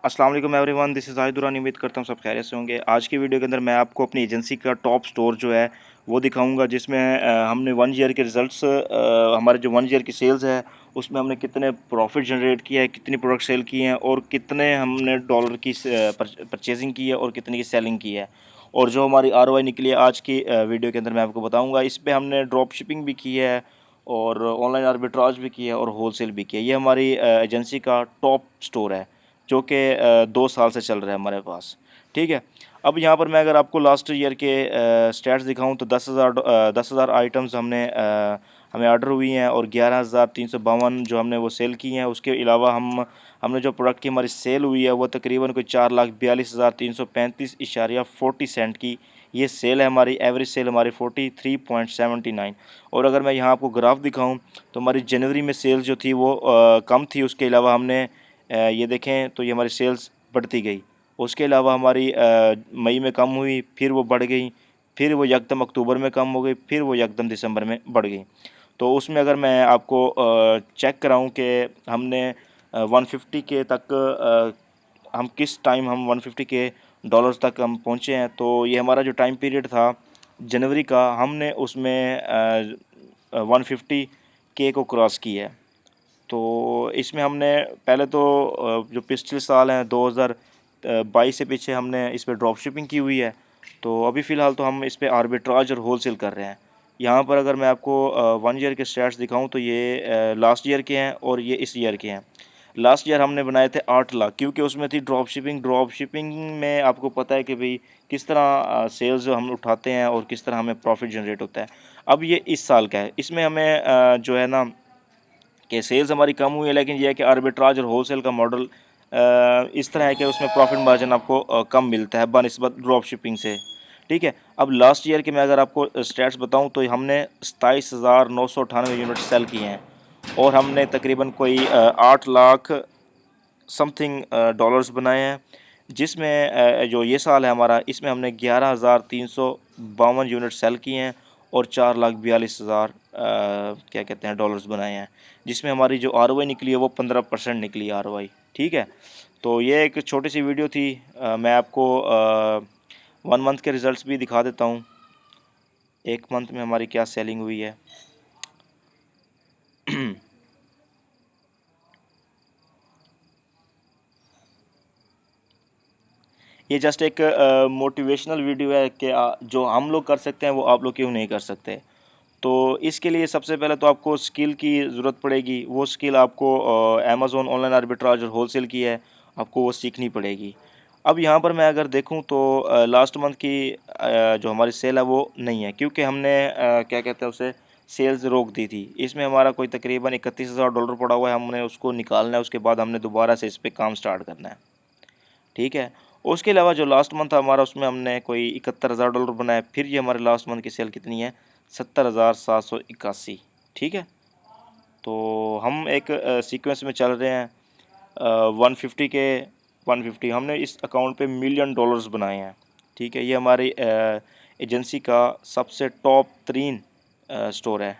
अस्सलाम वालेकुम everyone, this is जाहिदुरानी। उम्मीद करता हूँ सब खैरियत से होंगे। आज की वीडियो के अंदर मैं आपको अपनी एजेंसी का टॉप स्टोर जो है वो दिखाऊंगा, जिसमें हमने 1 ईयर के रिज़ल्ट्स, हमारे जो 1 ईयर की सेल्स है उसमें हमने कितने प्रॉफिट जनरेट किया है, कितनी प्रोडक्ट सेल की हैं और कितने हमने डॉलर की परचेजिंग की है और कितनी की सेलिंग की है। और जो हमारी आरओआई निकली है आज की वीडियो के अंदर मैं आपको बताऊँगा। इस पर हमने ड्रॉप शिपिंग भी की है और ऑनलाइन आर्बिट्राज भी किया है और होलसेल भी किया है। ये हमारी एजेंसी का टॉप स्टोर है जो कि 2 साल से चल रहा है हमारे पास। ठीक है। अब यहाँ पर मैं अगर आपको लास्ट ईयर के स्टैट्स दिखाऊं तो 10,000 आइटम्स हमें ऑर्डर हुई हैं और 11,352 जो हमने वो सेल की हैं। उसके अलावा हमने जो प्रोडक्ट की हमारी सेल हुई है वो तकरीबन कोई 4,42,335.40 की ये सेल है हमारी। एवरेज सेल हमारी 43.79। और अगर मैं यहाँ आपको ग्राफ दिखाऊं तो हमारी जनवरी में सेल्स जो थी वो कम थी। उसके अलावा हमने ये देखें तो ये हमारी सेल्स बढ़ती गई। उसके अलावा हमारी मई में कम हुई, फिर वो बढ़ गई, फिर वो यकदम अक्टूबर में कम हो गई, फिर वो यकदम दिसंबर में बढ़ गई। तो उसमें अगर मैं आपको चेक कराऊं कि हमने 150 के तक हम किस टाइम हम 150 के डॉलर्स तक हम पहुंचे हैं, तो ये हमारा जो टाइम पीरियड था जनवरी का, हमने उसमें 150 के को क्रॉस किया है। तो इसमें हमने पहले तो जो पिछले साल हैं 2022 से पीछे हमने इस पर ड्रॉप शिपिंग की हुई है। तो अभी फ़िलहाल तो हम इस पर आर्बिट्राज और होलसेल कर रहे हैं। यहाँ पर अगर मैं आपको 1 ईयर के स्टैट्स दिखाऊं तो ये लास्ट ईयर के हैं और ये इस ईयर के हैं। लास्ट ईयर हमने बनाए थे 8 लाख, क्योंकि उसमें थी ड्रॉप शिपिंग में आपको पता है कि भाई किस तरह सेल्स हम उठाते हैं और किस तरह हमें प्रॉफिट जनरेट होता है। अब ये इस साल का है। इसमें हमें जो है ना कि सेल्स हमारी कम हुई है, लेकिन यह है कि आर्बिट्राज और होलसेल का मॉडल इस तरह है कि उसमें प्रॉफिट मार्जिन आपको कम मिलता है बनिस्बत ड्रॉप शिपिंग से। ठीक है। अब लास्ट ईयर के मैं अगर आपको स्टैट्स बताऊं तो हमने 27,998 यूनिट सेल किए हैं और हमने तकरीबन कोई 8 लाख समथिंग डॉलर्स बनाए हैं। जिसमें जो ये साल है हमारा, इसमें हमने 11,352 यूनिट सेल किए हैं और 4,42,000 क्या कहते हैं डॉलर्स बनाए हैं। जिसमें हमारी जो आरओआई निकली है वो 15% निकली आरओआई। ठीक है। तो ये एक छोटी सी वीडियो थी। मैं आपको 1 मंथ के रिज़ल्ट्स भी दिखा देता हूँ, 1 मंथ में हमारी क्या सेलिंग हुई है। ये जस्ट एक मोटिवेशनल वीडियो है कि जो हम लोग कर सकते हैं वो आप लोग क्यों नहीं कर सकते। तो इसके लिए सबसे पहले तो आपको स्किल की ज़रूरत पड़ेगी। वो स्किल आपको अमेज़ॉन ऑनलाइन आर्बिट्राज और होलसेल की है, आपको वो सीखनी पड़ेगी। अब यहाँ पर मैं अगर देखूँ तो लास्ट मंथ की जो हमारी सेल है वो नहीं है, क्योंकि हमने क्या कहते हैं उसे सेल्स रोक दी थी। इसमें हमारा कोई तकरीबन 31,000 डॉलर पड़ा हुआ है, हमने उसको निकालना है। उसके बाद हमने दोबारा से इस पर काम स्टार्ट करना है। ठीक है। उसके अलावा जो लास्ट मंथ था हमारा, उसमें हमने कोई 71,000 डॉलर बनाया। फिर ये हमारे लास्ट मंथ की सेल कितनी है, 70,781। ठीक है। तो हम एक सीक्वेंस में चल रहे हैं। 150 के 150 हमने इस अकाउंट पे मिलियन डॉलर्स बनाए हैं। ठीक है। ये हमारी एजेंसी का सबसे टॉप 3 स्टोर है।